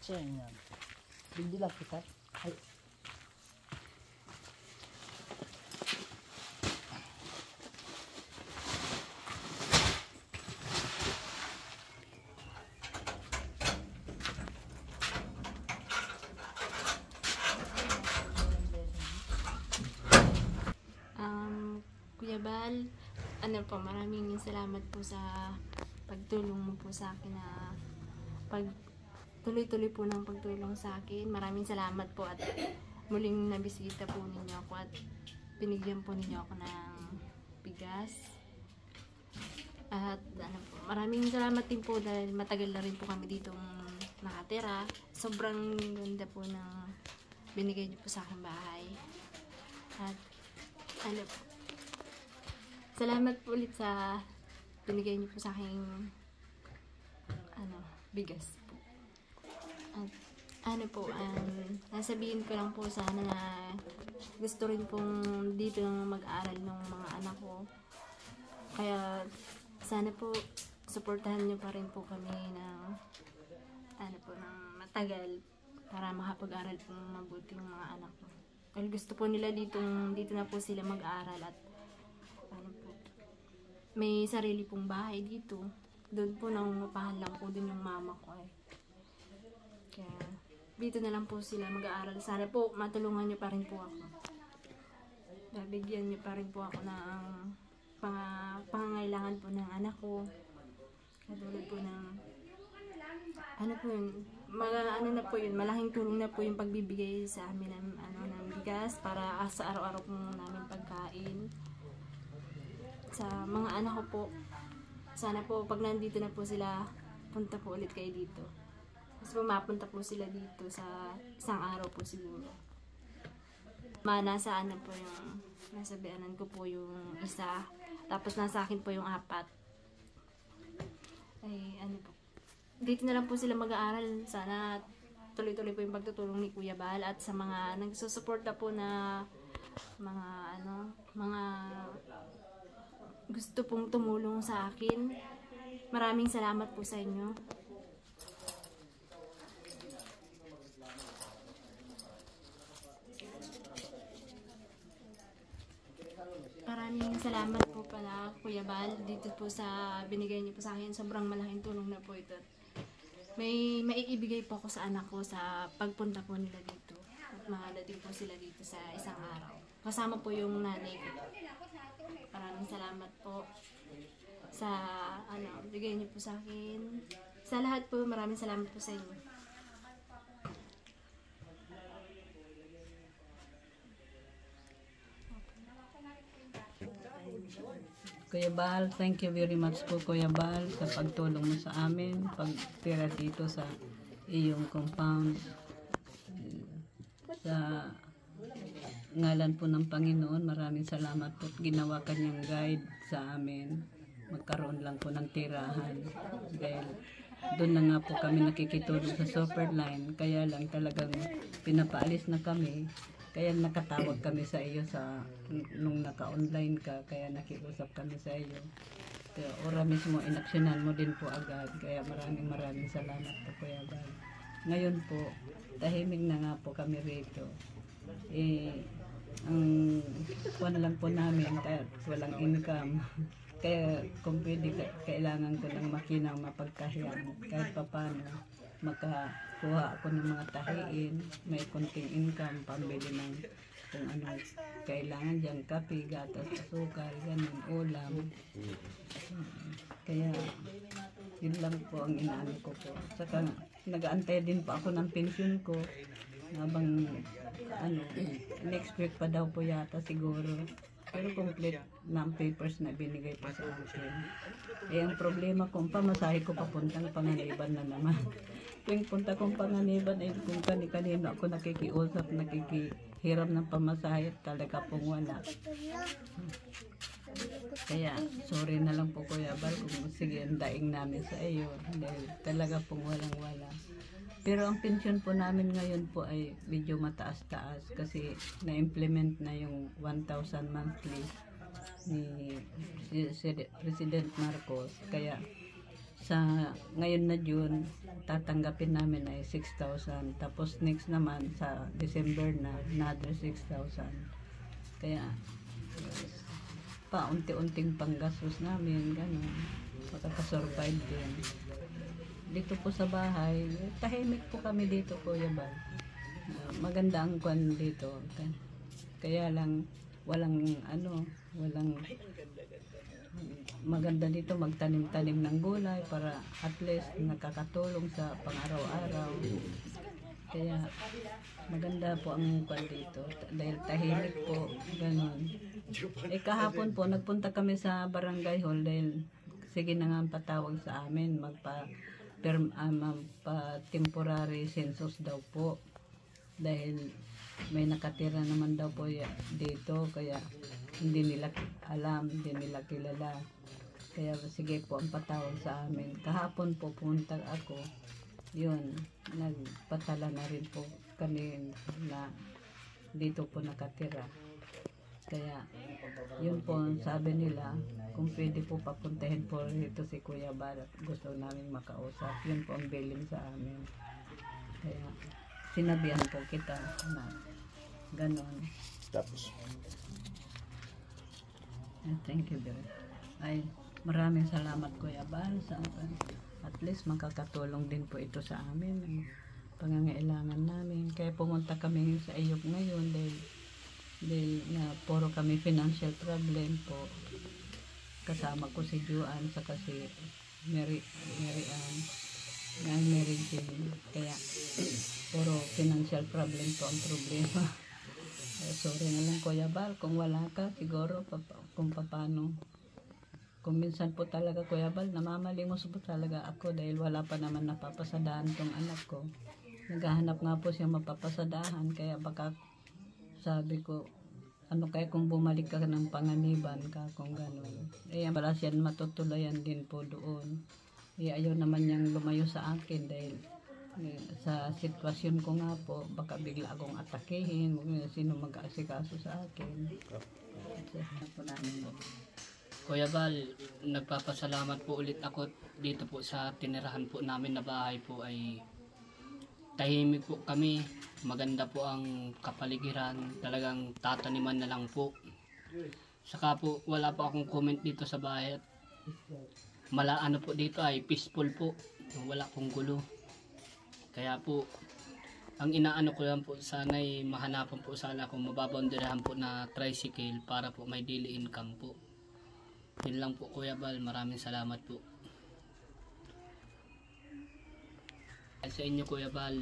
Siya yan. Bigdi lang kita. Ay. Kuya Bal, maraming salamat po sa pagtulong mo po sa akin na tuloy-tuloy po ng pagtulong sa akin. Maraming salamat po at muling nabisita po ninyo ako at binigyan po ninyo ako ng bigas. At maraming salamat din po dahil matagal na rin po kami ditong nakatira. Sobrang ganda po ng binigay niyo po sa aking bahay. At salamat po ulit sa binigay niyo po sa aking bigas po. At nasabihin ko lang po sana na gusto rin pong dito mag-aaral ng mga anak ko. Kaya sana po suportahan niyo pa rin po kami ng ng matagal para makapag-aral po mabuti yung mga anak ko. Dahil gusto po nila dito na po sila mag-aaral at may sarili pong bahay dito. Doon po nangungupahan lang po din yung mama ko eh. Kaya dito na lang po sila mag-aaral. Sana po matulungan nyo pa rin po ako. Bigyan nyo pa rin po ako ng pangangailangan po ng anak ko. Katulad po ng na po yun, malaking tulong na po yung pagbibigay sa amin ng bigas para sa araw-araw po namin pagkain. Sa mga anak ko po, sana po pag nandito na po sila, punta po ulit kayo dito. Kasi mapunta po sila dito sa isang araw po siguro. Nasa po yung, nasa bianan ko po yung isa, tapos nasa akin po yung 4. Ay po. Dito na lang po sila mag-aaral. Sana tuloy-tuloy po yung pagtutulong ni Kuya Bal at sa mga nagsusuporta po na mga gusto pong tumulong sa akin. Maraming salamat po sa inyo. Maraming salamat po pala Kuya Bal dito po sa binigay niyo po sa akin. Sobrang malaking tulong na po ito. May maiibigay po ako sa anak ko sa pagpunta po nila dito. At mahalating po sila dito sa isang araw. Kasama po yung nanay ko. Maraming salamat po sa bigay niyo po sa akin. Sa lahat po, maraming salamat po sa inyo. Kuya Bal, thank you very much po Kuya Bal sa pagtulong mo sa amin, pagtira dito sa iyong compound. Sa ngalan po ng Panginoon, maraming salamat po. Ginawa kanyang guide sa amin. Magkaroon lang po ng tirahan. Dahil doon na nga po kami nakikitulong sa Superline. Kaya lang talagang pinapaalis na kami. Kaya nakatawag kami sa iyo nung naka-online ka. Kaya nakiusap kami sa iyo. Kaya ora mismo inaksyonan mo din po agad. Kaya maraming salamat po Kuya Bal. Ngayon po, tahimik na nga po kami rito. Ang kuwan lang po namin kahit walang income. Kaya kung pwede, kailangan ko ng makina mapagkahiyan. Kahit papano, makakuha ako ng mga tahiin, may konting income, pambili ng kung ano kailangan dyan, kape, gatas, asukal, ganun, ulam. Kaya yun lang po ang inaano ko po. Saka nag-aantay din po ako ng pension ko. Habang next week pa daw po yata siguro. Pero complete na ang papers na binigay po sa akin. Ang problema kung pamasahe ko papuntang Panganiban na naman. Tuwing punta kong Panganiban ay kung kanino ako nakikiusap, nakikihiram ng pamasahe, talaga pong wala. Kaya sorry na lang po Kuya Bal kung sige ang daing namin sa iyo. Dahil talaga pong walang-wala. Pero ang pension po namin ngayon po ay medyo mataas-taas kasi na-implement na yung 1,000 monthly ni President Marcos. Kaya ngayon na June, tatanggapin namin ay 6,000. Tapos next naman sa December na another 6,000. Kaya paunti-unting panggastos namin, ganun. Makakasurvive din. Dito po sa bahay, tahimik po kami dito, Kuya Bal. Maganda ang kwan dito. Kaya lang, walang maganda dito magtanim-tanim ng gulay para at least nakakatulong sa pang-araw-araw. Kaya maganda po ang kwan dito dahil tahimik po, ganun. Kahapon po nagpunta kami sa barangay hall dahil sige na nga ang patawag sa amin temporary census daw po dahil may nakatira naman daw po dito, kaya hindi nila alam, hindi nila kilala. Kaya sige po ang patawag sa amin. Kahapon po pumunta ako, yun, nagpatala na rin po kami na dito po nakatira. Kaya yun po sabi nila, kung pwede po papuntahin po rito si Kuya Bal, gusto namin makausap. Yun po ang bilin sa amin. Kaya sinabihan po kita na ganon. Tapos Thank you, Bill. Ay, maraming salamat, Kuya Bal, sa at least makakatulong din po ito sa amin, ang pangangailangan namin. Kaya pumunta kami sa iyok ngayon dahil na puro kami financial problem po. Kasama ko si Juan sa kasi Mary Jane. Kaya puro financial problem po ang problema. Sorry na lang, Kuya Bal, kung wala ka siguro kung paano. Kung minsan po talaga, Kuya Bal, namamalimos po talaga ako dahil wala pa naman napapasadahan tong anak ko. Naghahanap nga po siya mapapasadahan, kaya baka sabi ko, ano kaya kung bumalik ka ng panganiban ka kung gano'n. Wala siya matutulayan din po doon. Ayaw naman niyang lumayo sa akin dahil sa sitwasyon ko nga po, baka bigla akong atakehin, sino mag-aasikaso sa akin. Kuya Bal, nagpapasalamat po ulit ako dito po sa tinirahan po namin na bahay po ay tahimik po kami. Maganda po ang kapaligiran, talagang tataniman na lang po. Saka po wala po akong comment dito sa bahay. Ano po dito ay peaceful po, wala pong gulo. Kaya po ang inaano ko lang po, sana'y mahanapan po sana kung mababoundirahan po na tricycle para po may daily income po. Yun lang po, Kuya Bal, maraming salamat po. At sa inyo, Kuya Bal,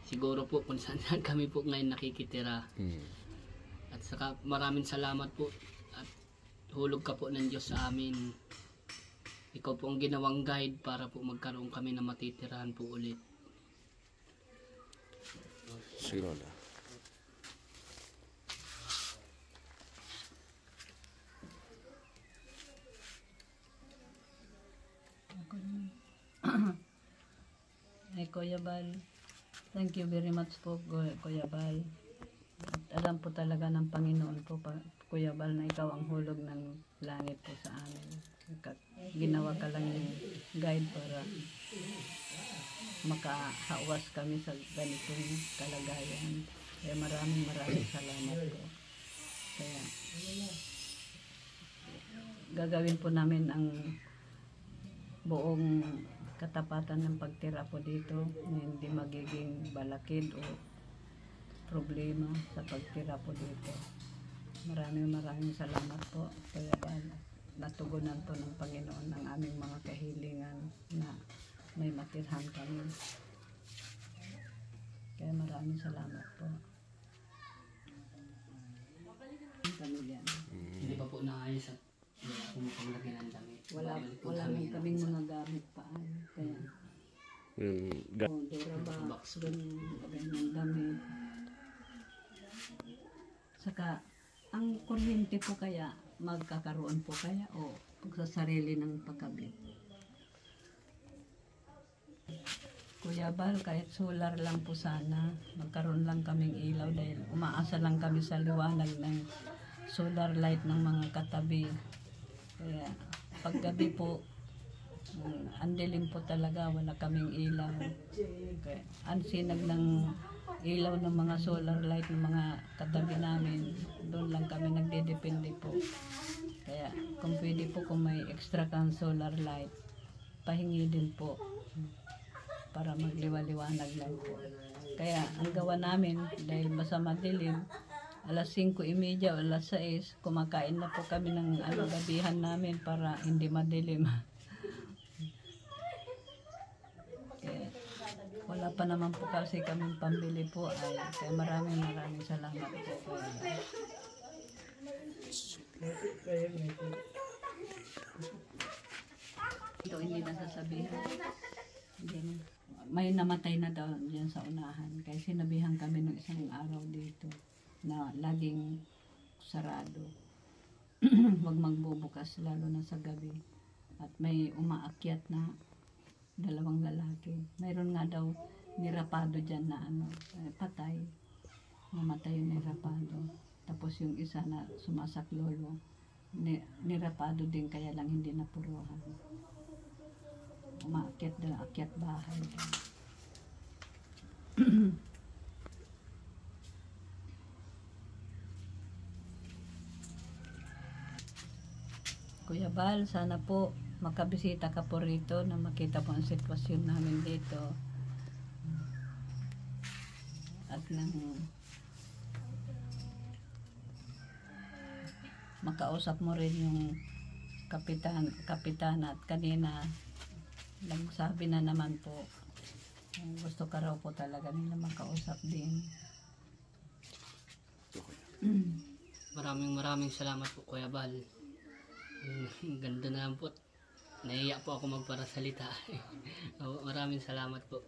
siguro po kung saan kami po ngayon nakikitira. At saka maraming salamat po at hulog ka po ng Diyos sa amin. Ikaw po ang ginawang guide para po magkaroon kami na matitirahan po ulit. sige na. Ay, Kuya Bal, thank you very much po, Kuya Bal. At alam po talaga ng Panginoon po, Kuya Bal, na ikaw ang hulog ng langit po sa amin. Ginawa ka lang yung guide para makahawas kami sa ganitong kalagayan. Kaya maraming salamat po. Kaya gagawin po namin ang buong katapatan ng pagtira po dito na hindi magiging balakid o problema sa pagtira po dito. Maraming salamat po, Kuya Bal. Natugunan po ng Panginoon ang aming mga kahilingan na may matirhan kami. Kaya maraming salamat po. Hindi pa po naayos at pumupaglagyan ng damit. Wala lang kaming mga gamit pa. Kaya Durabox, ganyan damit. Saka ang kuryente po kaya magkakaroon po kaya o sa sarili ng pagkabit. Kuya Bal, kahit solar lang po sana, magkaroon lang kaming ilaw dahil umaasa lang kami sa liwanag ng solar light ng mga katabi. Kaya paggabi po, Ang dilim po talaga, wala kaming ilaw. Okay. Ang sinag ng ilaw ng mga solar light ng mga katabi namin, doon lang kami nagdedepende po. Kaya kung pwede po, kung may extra kang solar light, pahingi din po para magliwaliwanag lang po. Kaya ang gawa namin, dahil basta madilim, alas 5:30 o alas 6, kumakain na po kami ng gabihan namin para hindi madilim. Kaya, wala pa naman po kasi kaming pambili po ay kaya maraming salamat po. Ito hindi nasasabihan. Hindi. May namatay na daw diyan sa unahan. Kaya sinabihan kami ng isang araw dito na laging sarado. Huwag magbubukas lalo na sa gabi. At may umaakyat na 2 lalaki. Mayroon nga daw nirapado dyan na patay. Namatay yung nirapado. Tapos yung isa na sumasaklolo, nirapado din kaya lang hindi napuruhan. Umaakyat daw, akyat bahay. Kuya Bal, sana po makabisita ka po rito na makita po ang sitwasyon namin dito. At nang makausap mo rin yung kapitan at kanina nagsabi na naman po gusto ka raw po talaga nila makausap din. Maraming salamat po Kuya Bal. Ganda na lang po. Nahiya po ako magparasalita. Maraming salamat po.